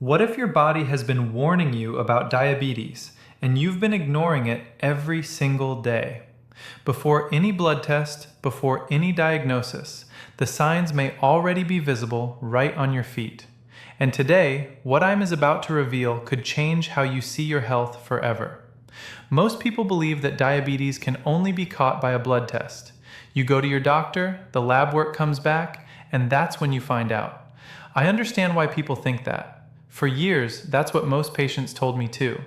What if your body has been warning you about diabetes and you've been ignoring it every single day? Before any blood test, before any diagnosis, the signs may already be visible right on your feet. And today, what I'm about to reveal could change how you see your health forever. Most people believe that diabetes can only be caught by a blood test. You go to your doctor, the lab work comes back, and that's when you find out. I understand why people think that. For years, that's what most patients told me too.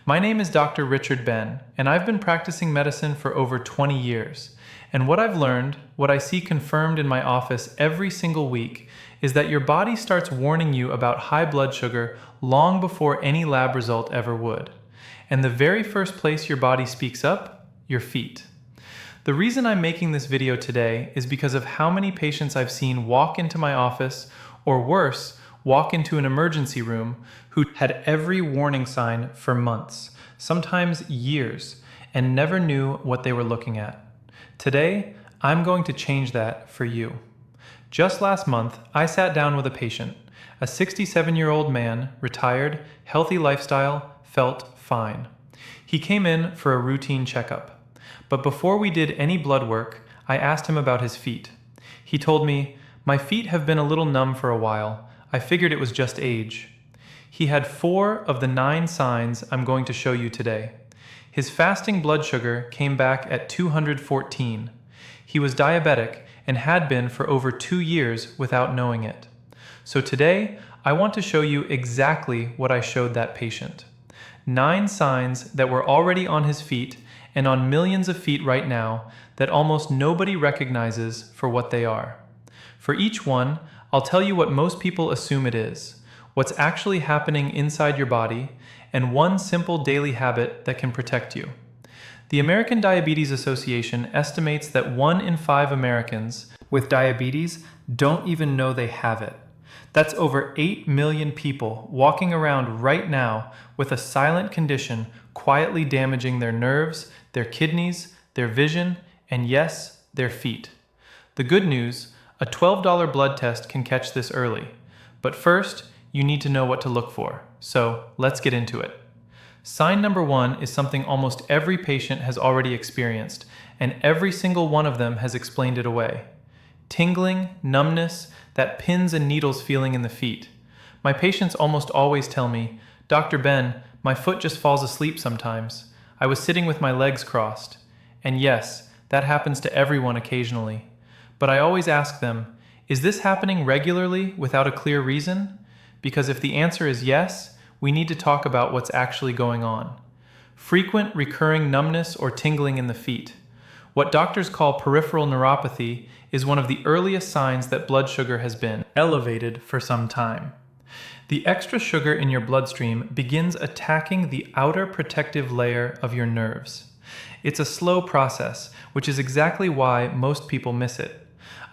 My name is Dr. Richard Ben, and I've been practicing medicine for over 20 years. And what I've learned, what I see confirmed in my office every single week, is that your body starts warning you about high blood sugar long before any lab result ever would. And the very first place your body speaks up, your feet. The reason I'm making this video today is because of how many patients I've seen walk into my office, or worse, walk into an emergency room who had every warning sign for months, sometimes years, and never knew what they were looking at. Today, I'm going to change that for you. Just last month, I sat down with a patient, a 67-year-old man, retired, healthy lifestyle, felt fine. He came in for a routine checkup. But before we did any blood work, I asked him about his feet. He told me, "My feet have been a little numb for a while. I figured it was just age." He had 4 of the 9 signs I'm going to show you today. His fasting blood sugar came back at 214. He was diabetic and had been for over 2 years without knowing it. So today, I want to show you exactly what I showed that patient. 9 signs that were already on his feet and on millions of feet right now that almost nobody recognizes for what they are. For each one, I'll tell you what most people assume it is, what's actually happening inside your body, and one simple daily habit that can protect you. The American Diabetes Association estimates that 1 in 5 Americans with diabetes don't even know they have it. That's over 8 million people walking around right now with a silent condition quietly damaging their nerves, their kidneys, their vision, and yes, their feet. The good news, a $12 blood test can catch this early. But first, you need to know what to look for. So let's get into it. Sign number 1 is something almost every patient has already experienced, and every single one of them has explained it away. Tingling, numbness, that pins and needles feeling in the feet. My patients almost always tell me, "Dr. Ben, my foot just falls asleep sometimes. I was sitting with my legs crossed." And yes, that happens to everyone occasionally. But I always ask them, is this happening regularly without a clear reason? Because if the answer is yes, we need to talk about what's actually going on. Frequent recurring numbness or tingling in the feet. What doctors call peripheral neuropathy is one of the earliest signs that blood sugar has been elevated for some time. The extra sugar in your bloodstream begins attacking the outer protective layer of your nerves. It's a slow process, which is exactly why most people miss it.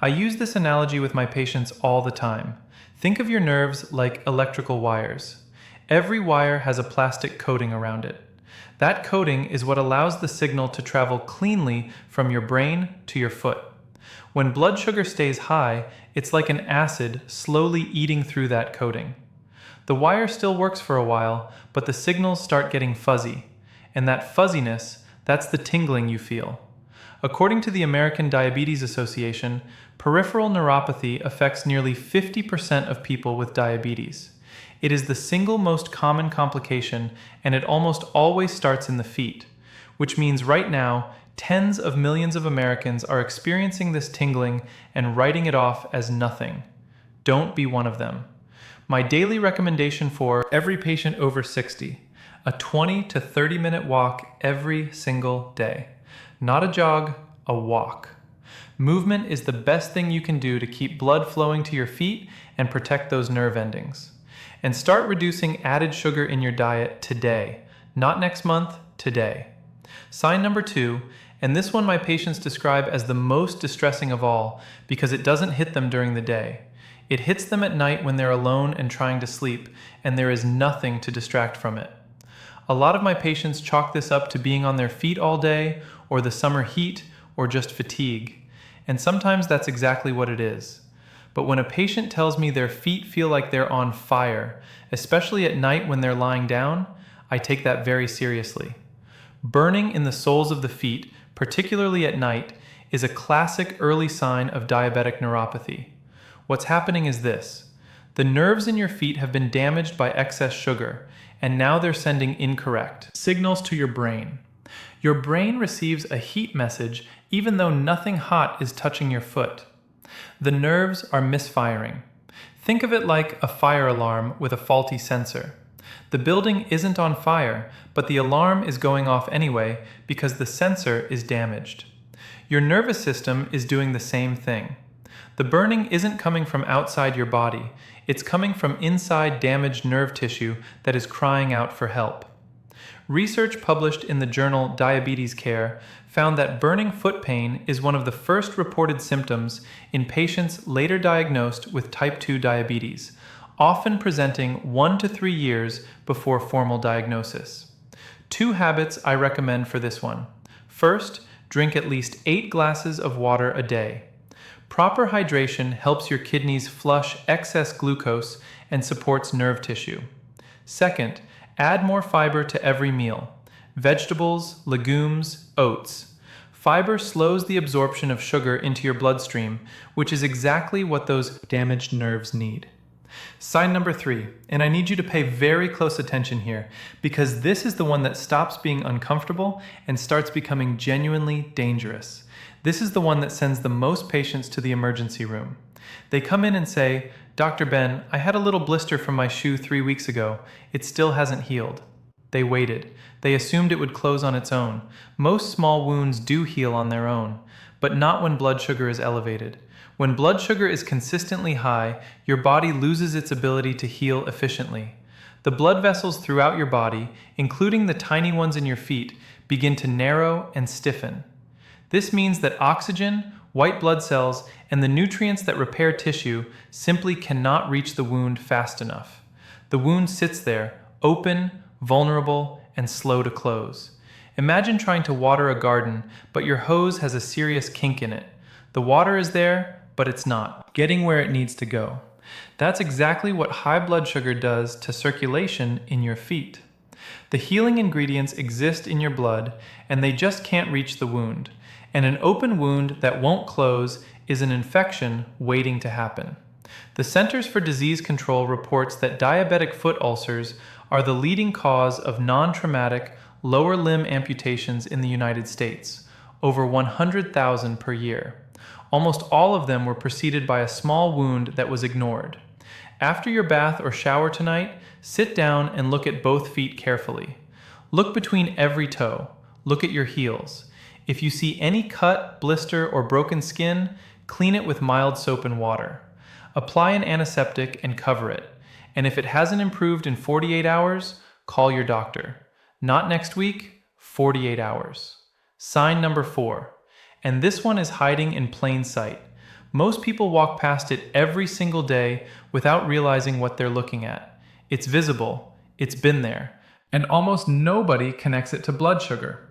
I use this analogy with my patients all the time. Think of your nerves like electrical wires. Every wire has a plastic coating around it. That coating is what allows the signal to travel cleanly from your brain to your foot. When blood sugar stays high, it's like an acid slowly eating through that coating. The wire still works for a while, but the signals start getting fuzzy. And that fuzziness, that's the tingling you feel. According to the American Diabetes Association, peripheral neuropathy affects nearly 50% of people with diabetes. It is the single most common complication, and it almost always starts in the feet, which means right now, tens of millions of Americans are experiencing this tingling and writing it off as nothing. Don't be one of them. My daily recommendation for every patient over 60, a 20 to 30 minute walk every single day. Not a jog, a walk. Movement is the best thing you can do to keep blood flowing to your feet and protect those nerve endings. And start reducing added sugar in your diet today, not next month, today. Sign number 2, and this one my patients describe as the most distressing of all because it doesn't hit them during the day. It hits them at night when they're alone and trying to sleep, and there is nothing to distract from it. A lot of my patients chalk this up to being on their feet all day, or the summer heat, or just fatigue. And sometimes that's exactly what it is. but when a patient tells me their feet feel like they're on fire, especially at night when they're lying down, I take that very seriously. Burning in the soles of the feet, particularly at night, is a classic early sign of diabetic neuropathy. What's happening is this. The nerves in your feet have been damaged by excess sugar, and now they're sending incorrect signals to your brain. Your brain receives a heat message even though nothing hot is touching your foot. The nerves are misfiring. Think of it like a fire alarm with a faulty sensor. The building isn't on fire, but the alarm is going off anyway because the sensor is damaged. Your nervous system is doing the same thing. The burning isn't coming from outside your body, it's coming from inside damaged nerve tissue that is crying out for help. Research published in the journal Diabetes Care found that burning foot pain is one of the first reported symptoms in patients later diagnosed with type 2 diabetes, often presenting 1 to 3 years before formal diagnosis. 2 habits I recommend for this one. First, drink at least 8 glasses of water a day. Proper hydration helps your kidneys flush excess glucose and supports nerve tissue. Second, add more fiber to every meal. Vegetables, legumes, oats. Fiber slows the absorption of sugar into your bloodstream, which is exactly what those damaged nerves need. Sign number 3, and I need you to pay very close attention here, because this is the one that stops being uncomfortable and starts becoming genuinely dangerous. This is the one that sends the most patients to the emergency room. They come in and say, "Dr. Ben, I had a little blister from my shoe 3 weeks ago. It still hasn't healed." They waited. They assumed it would close on its own. Most small wounds do heal on their own, but not when blood sugar is elevated. When blood sugar is consistently high, your body loses its ability to heal efficiently. The blood vessels throughout your body, including the tiny ones in your feet, begin to narrow and stiffen. This means that oxygen, white blood cells, and the nutrients that repair tissue simply cannot reach the wound fast enough. The wound sits there, open, vulnerable, and slow to close. Imagine trying to water a garden, but your hose has a serious kink in it. The water is there, but it's not getting where it needs to go. That's exactly what high blood sugar does to circulation in your feet. The healing ingredients exist in your blood, and they just can't reach the wound. And an open wound that won't close is an infection waiting to happen. The Centers for Disease Control reports that diabetic foot ulcers are the leading cause of non-traumatic lower limb amputations in the United States, over 100,000 per year. Almost all of them were preceded by a small wound that was ignored. After your bath or shower tonight, sit down and look at both feet carefully. Look between every toe. Look at your heels. If you see any cut, blister, or broken skin, clean it with mild soap and water. Apply an antiseptic and cover it. And if it hasn't improved in 48 hours, call your doctor. Not next week, 48 hours. Sign number 4. And this one is hiding in plain sight. Most people walk past it every single day without realizing what they're looking at. It's visible, it's been there, and almost nobody connects it to blood sugar.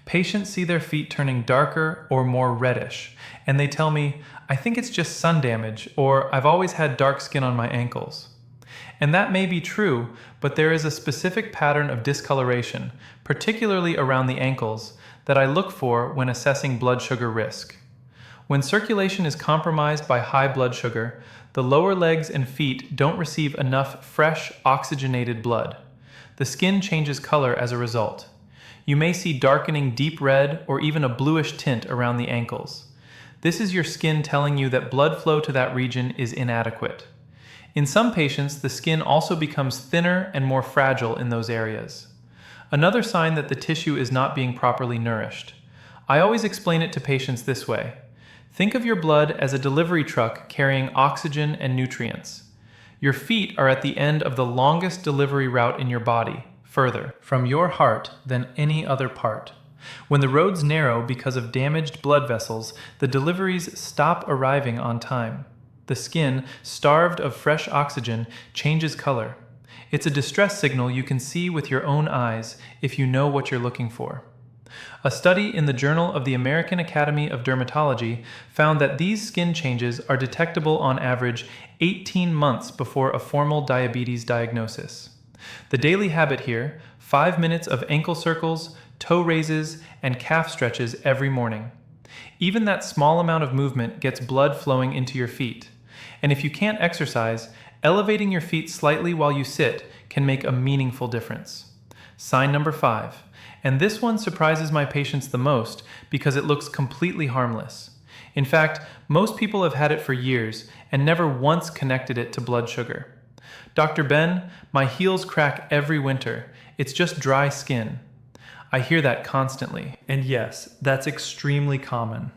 Patients see their feet turning darker or more reddish, and they tell me, "I think it's just sun damage," or "I've always had dark skin on my ankles." And that may be true, but there is a specific pattern of discoloration, particularly around the ankles, that I look for when assessing blood sugar risk. When circulation is compromised by high blood sugar, the lower legs and feet don't receive enough fresh, oxygenated blood. The skin changes color as a result. You may see darkening deep red or even a bluish tint around the ankles. This is your skin telling you that blood flow to that region is inadequate. In some patients, the skin also becomes thinner and more fragile in those areas. Another sign that the tissue is not being properly nourished. I always explain it to patients this way. Think of your blood as a delivery truck carrying oxygen and nutrients. Your feet are at the end of the longest delivery route in your body, further from your heart than any other part. When the roads narrow because of damaged blood vessels, the deliveries stop arriving on time. The skin, starved of fresh oxygen, changes color. It's a distress signal you can see with your own eyes if you know what you're looking for. A study in the Journal of the American Academy of Dermatology found that these skin changes are detectable on average 18 months before a formal diabetes diagnosis. The daily habit here: 5 minutes of ankle circles, toe raises, and calf stretches every morning. Even that small amount of movement gets blood flowing into your feet. And if you can't exercise, elevating your feet slightly while you sit can make a meaningful difference. Sign number 5. And this one surprises my patients the most because it looks completely harmless. In fact, most people have had it for years and never once connected it to blood sugar. Dr. Ben, my heels crack every winter. It's just dry skin. I hear that constantly. And yes, that's extremely common.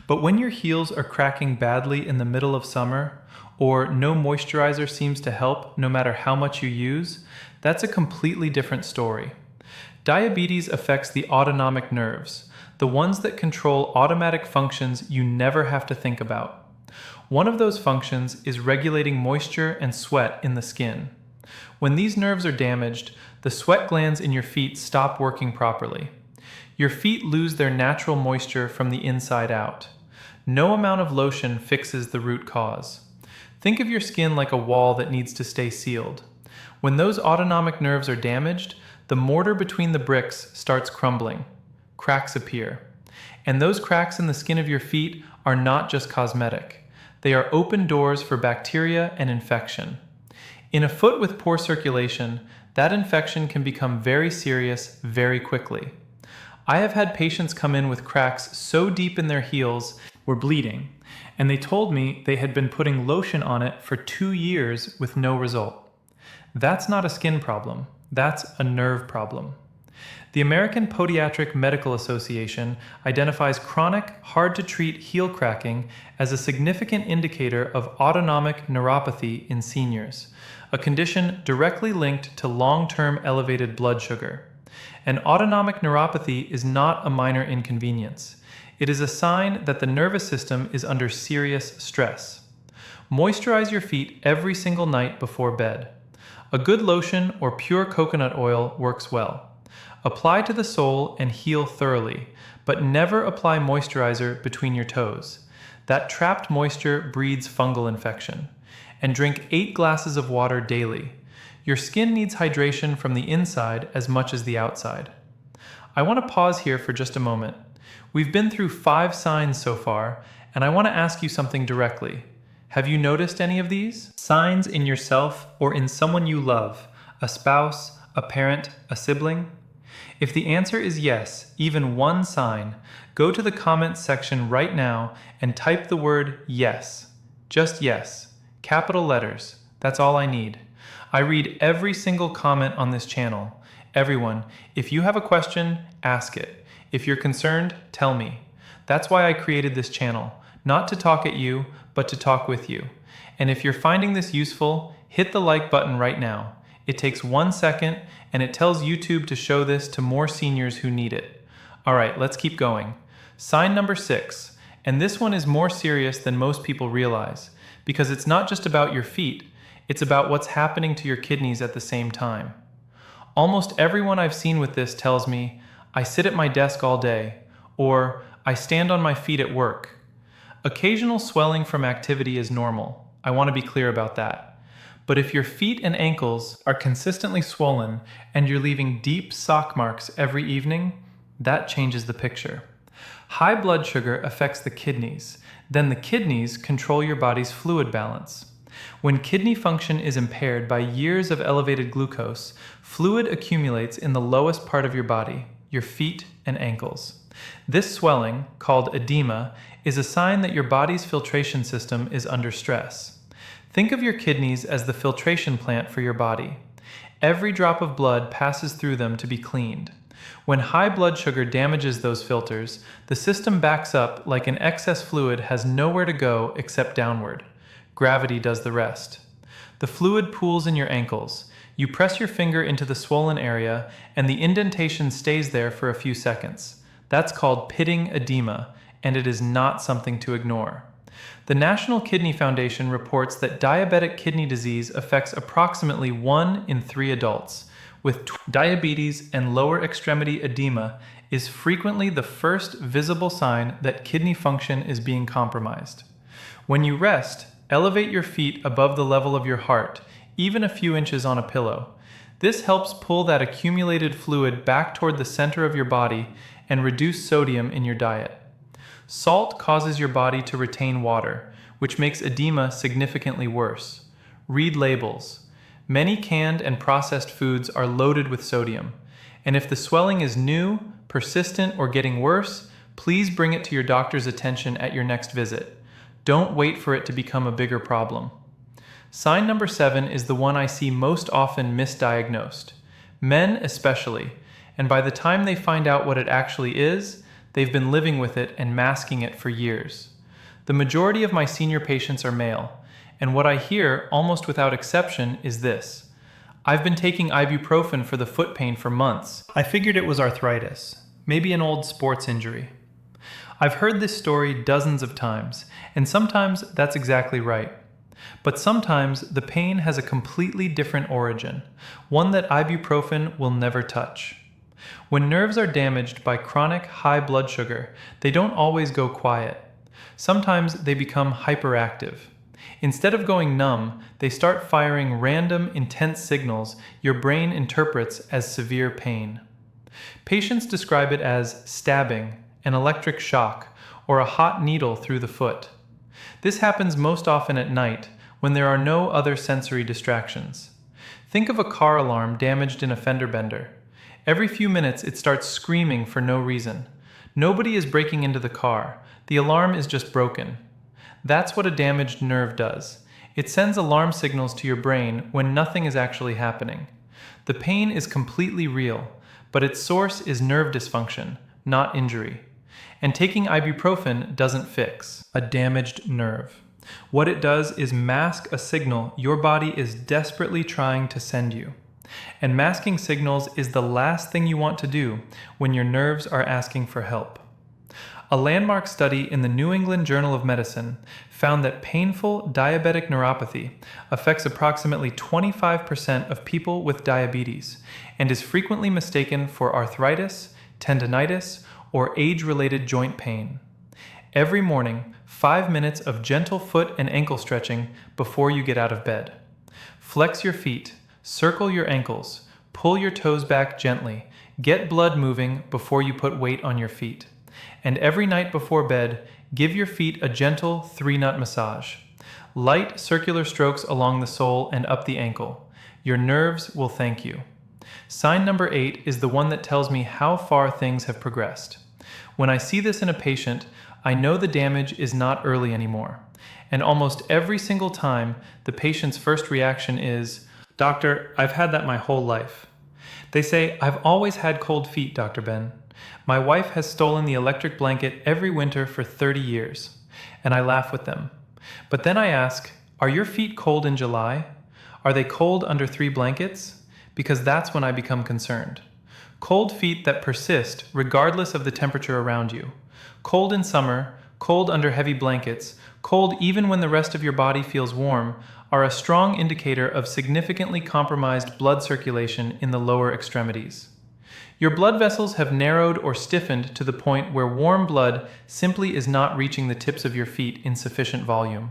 But when your heels are cracking badly in the middle of summer, or no moisturizer seems to help no matter how much you use, that's a completely different story. Diabetes affects the autonomic nerves, the ones that control automatic functions you never have to think about. One of those functions is regulating moisture and sweat in the skin. When these nerves are damaged, the sweat glands in your feet stop working properly. Your feet lose their natural moisture from the inside out. No amount of lotion fixes the root cause. Think of your skin like a wall that needs to stay sealed. When those autonomic nerves are damaged, the mortar between the bricks starts crumbling. Cracks appear. And those cracks in the skin of your feet are not just cosmetic. They are open doors for bacteria and infection. In a foot with poor circulation, that infection can become very serious very quickly. I have had patients come in with cracks so deep in their heels were bleeding, and they told me they had been putting lotion on it for 2 years with no result. That's not a skin problem, that's a nerve problem. The American Podiatric Medical Association identifies chronic, hard-to-treat heel cracking as a significant indicator of autonomic neuropathy in seniors, a condition directly linked to long-term elevated blood sugar. And autonomic neuropathy is not a minor inconvenience. It is a sign that the nervous system is under serious stress. Moisturize your feet every single night before bed. A good lotion or pure coconut oil works well. Apply to the sole and heel thoroughly, but never apply moisturizer between your toes. That trapped moisture breeds fungal infection. And drink 8 glasses of water daily. Your skin needs hydration from the inside as much as the outside. I want to pause here for just a moment. We've been through 5 signs so far, and I want to ask you something directly. Have you noticed any of these? Signs in yourself or in someone you love, a spouse, a parent, a sibling? If the answer is yes, even one sign, go to the comments section right now and type the word yes. Just yes. Capital letters. That's all I need. I read every single comment on this channel. Everyone, if you have a question, ask it. If you're concerned, tell me. That's why I created this channel, not to talk at you, but to talk with you. And if you're finding this useful, hit the like button right now. It takes 1 second, and it tells YouTube to show this to more seniors who need it. All right, let's keep going. Sign number 6, and this one is more serious than most people realize, because it's not just about your feet, it's about what's happening to your kidneys at the same time. Almost everyone I've seen with this tells me, I sit at my desk all day, or I stand on my feet at work. Occasional swelling from activity is normal. I want to be clear about that. But if your feet and ankles are consistently swollen and you're leaving deep sock marks every evening, that changes the picture. High blood sugar affects the kidneys. Then the kidneys control your body's fluid balance. When kidney function is impaired by years of elevated glucose, fluid accumulates in the lowest part of your body, your feet and ankles. This swelling, called edema, is a sign that your body's filtration system is under stress. Think of your kidneys as the filtration plant for your body. Every drop of blood passes through them to be cleaned. When high blood sugar damages those filters, the system backs up like an excess fluid has nowhere to go except downward. Gravity does the rest. The fluid pools in your ankles. You press your finger into the swollen area, and the indentation stays there for a few seconds. That's called pitting edema, and it is not something to ignore. The National Kidney Foundation reports that diabetic kidney disease affects approximately 1 in 3 adults. With diabetes and lower extremity edema, is frequently the first visible sign that kidney function is being compromised. When you rest, elevate your feet above the level of your heart, even a few inches on a pillow. This helps pull that accumulated fluid back toward the center of your body and reduce sodium in your diet. Salt causes your body to retain water, which makes edema significantly worse. Read labels. Many canned and processed foods are loaded with sodium, and if the swelling is new, persistent, or getting worse, please bring it to your doctor's attention at your next visit. Don't wait for it to become a bigger problem. Sign number 7 is the one I see most often misdiagnosed. Men especially, and by the time they find out what it actually is, they've been living with it and masking it for years. The majority of my senior patients are male, and what I hear, almost without exception, is this: "I've been taking ibuprofen for the foot pain for months. I figured it was arthritis, maybe an old sports injury." I've heard this story dozens of times, and sometimes that's exactly right. But sometimes the pain has a completely different origin, one that ibuprofen will never touch. When nerves are damaged by chronic high blood sugar, they don't always go quiet. Sometimes they become hyperactive. Instead of going numb, they start firing random, intense signals your brain interprets as severe pain. Patients describe it as stabbing, an electric shock, or a hot needle through the foot. This happens most often at night, when there are no other sensory distractions. Think of a car alarm damaged in a fender bender. Every few minutes it starts screaming for no reason. Nobody is breaking into the car. The alarm is just broken. That's what a damaged nerve does. It sends alarm signals to your brain when nothing is actually happening. The pain is completely real, but its source is nerve dysfunction, not injury. And taking ibuprofen doesn't fix a damaged nerve. What it does is mask a signal your body is desperately trying to send you. And masking signals is the last thing you want to do when your nerves are asking for help. A landmark study in the New England Journal of Medicine found that painful diabetic neuropathy affects approximately 25% of people with diabetes and is frequently mistaken for arthritis, tendinitis, or age-related joint pain. Every morning, 5 minutes of gentle foot and ankle stretching before you get out of bed. Flex your feet, circle your ankles, pull your toes back gently, get blood moving before you put weight on your feet. And every night before bed, give your feet a gentle 3-nut massage. Light circular strokes along the sole and up the ankle. Your nerves will thank you. Sign number 8 is the one that tells me how far things have progressed. When I see this in a patient, I know the damage is not early anymore. And almost every single time, the patient's first reaction is, "Doctor, I've had that my whole life." They say, "I've always had cold feet, Dr. Ben. My wife has stolen the electric blanket every winter for 30 years. And I laugh with them. But then I ask, "Are your feet cold in July? Are they cold under 3 blankets?" Because that's when I become concerned. Cold feet that persist regardless of the temperature around you. Cold in summer, cold under heavy blankets, cold even when the rest of your body feels warm, are a strong indicator of significantly compromised blood circulation in the lower extremities. Your blood vessels have narrowed or stiffened to the point where warm blood simply is not reaching the tips of your feet in sufficient volume.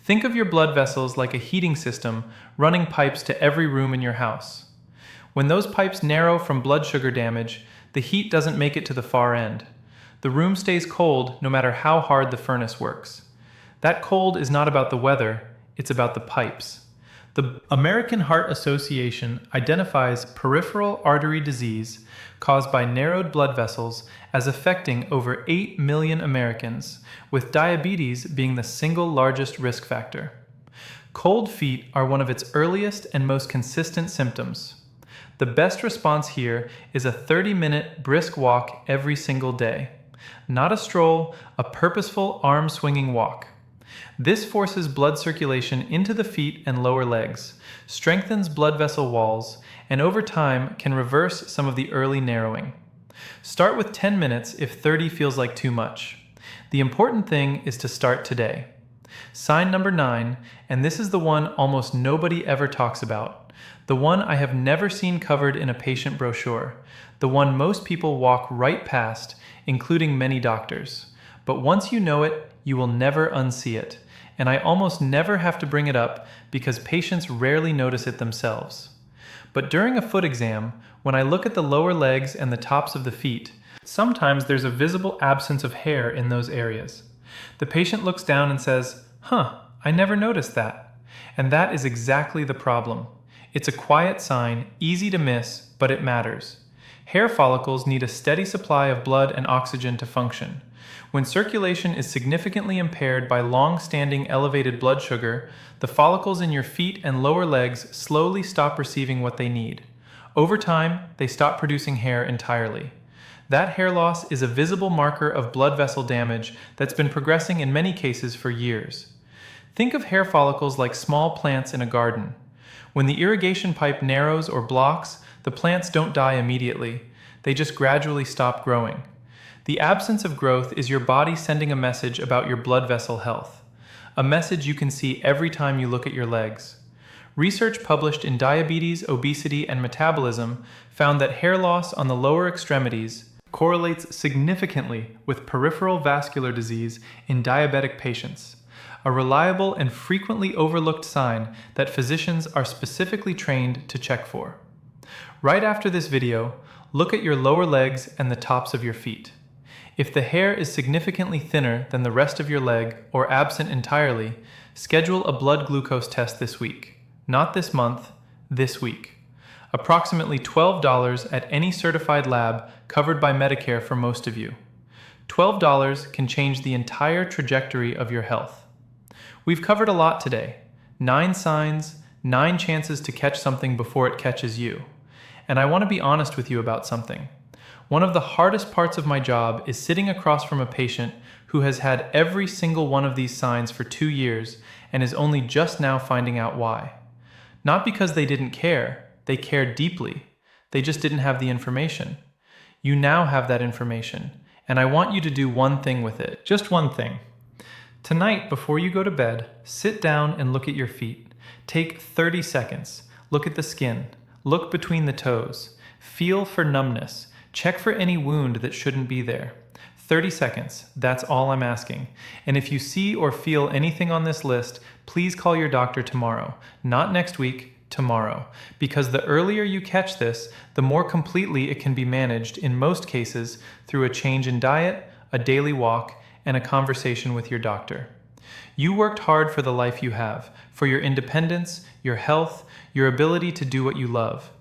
Think of your blood vessels like a heating system running pipes to every room in your house. When those pipes narrow from blood sugar damage, the heat doesn't make it to the far end. The room stays cold no matter how hard the furnace works. That cold is not about the weather, it's about the pipes. The American Heart Association identifies peripheral artery disease caused by narrowed blood vessels as affecting over 8 million Americans, with diabetes being the single largest risk factor. Cold feet are one of its earliest and most consistent symptoms. The best response here is a 30-minute brisk walk every single day. Not a stroll, a purposeful arm-swinging walk. This forces blood circulation into the feet and lower legs, strengthens blood vessel walls, and over time can reverse some of the early narrowing. Start with 10 minutes if 30 feels like too much. The important thing is to start today. Sign number 9, and this is the one almost nobody ever talks about, The one I have never seen covered in a patient brochure. The one most people walk right past, including many doctors. But once you know it, you will never unsee it. And I almost never have to bring it up because patients rarely notice it themselves. But during a foot exam, when I look at the lower legs and the tops of the feet, sometimes there's a visible absence of hair in those areas. The patient looks down and says, "Huh, I never noticed that." And that is exactly the problem. It's a quiet sign, easy to miss, but it matters. Hair follicles need a steady supply of blood and oxygen to function. When circulation is significantly impaired by long-standing elevated blood sugar, the follicles in your feet and lower legs slowly stop receiving what they need. Over time, they stop producing hair entirely. That hair loss is a visible marker of blood vessel damage that's been progressing in many cases for years. Think of hair follicles like small plants in a garden. When the irrigation pipe narrows or blocks, the plants don't die immediately. They just gradually stop growing. The absence of growth is your body sending a message about your blood vessel health. A message you can see every time you look at your legs. Research published in Diabetes, Obesity, and Metabolism found that hair loss on the lower extremities correlates significantly with peripheral vascular disease in diabetic patients, a reliable and frequently overlooked sign that physicians are specifically trained to check for. Right after this video, look at your lower legs and the tops of your feet. If the hair is significantly thinner than the rest of your leg or absent entirely, schedule a blood glucose test this week. Not this month, this week. Approximately $12 at any certified lab covered by Medicare for most of you. $12 can change the entire trajectory of your health. We've covered a lot today. 9 signs, 9 chances to catch something before it catches you. And I want to be honest with you about something. One of the hardest parts of my job is sitting across from a patient who has had every single one of these signs for 2 years and is only just now finding out why. Not because they didn't care, they cared deeply. They just didn't have the information. You now have that information, and I want you to do one thing with it. Just one thing. Tonight, before you go to bed, sit down and look at your feet. Take 30 seconds. Look at the skin. Look between the toes. Feel for numbness. Check for any wound that shouldn't be there. 30 seconds, that's all I'm asking. And if you see or feel anything on this list, please call your doctor tomorrow. Not next week, tomorrow. Because the earlier you catch this, the more completely it can be managed in most cases through a change in diet, a daily walk, and a conversation with your doctor. You worked hard for the life you have, for your independence, your health, your ability to do what you love.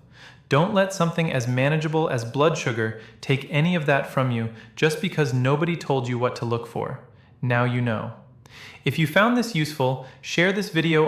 Don't let something as manageable as blood sugar take any of that from you just because nobody told you what to look for. Now you know. If you found this useful, share this video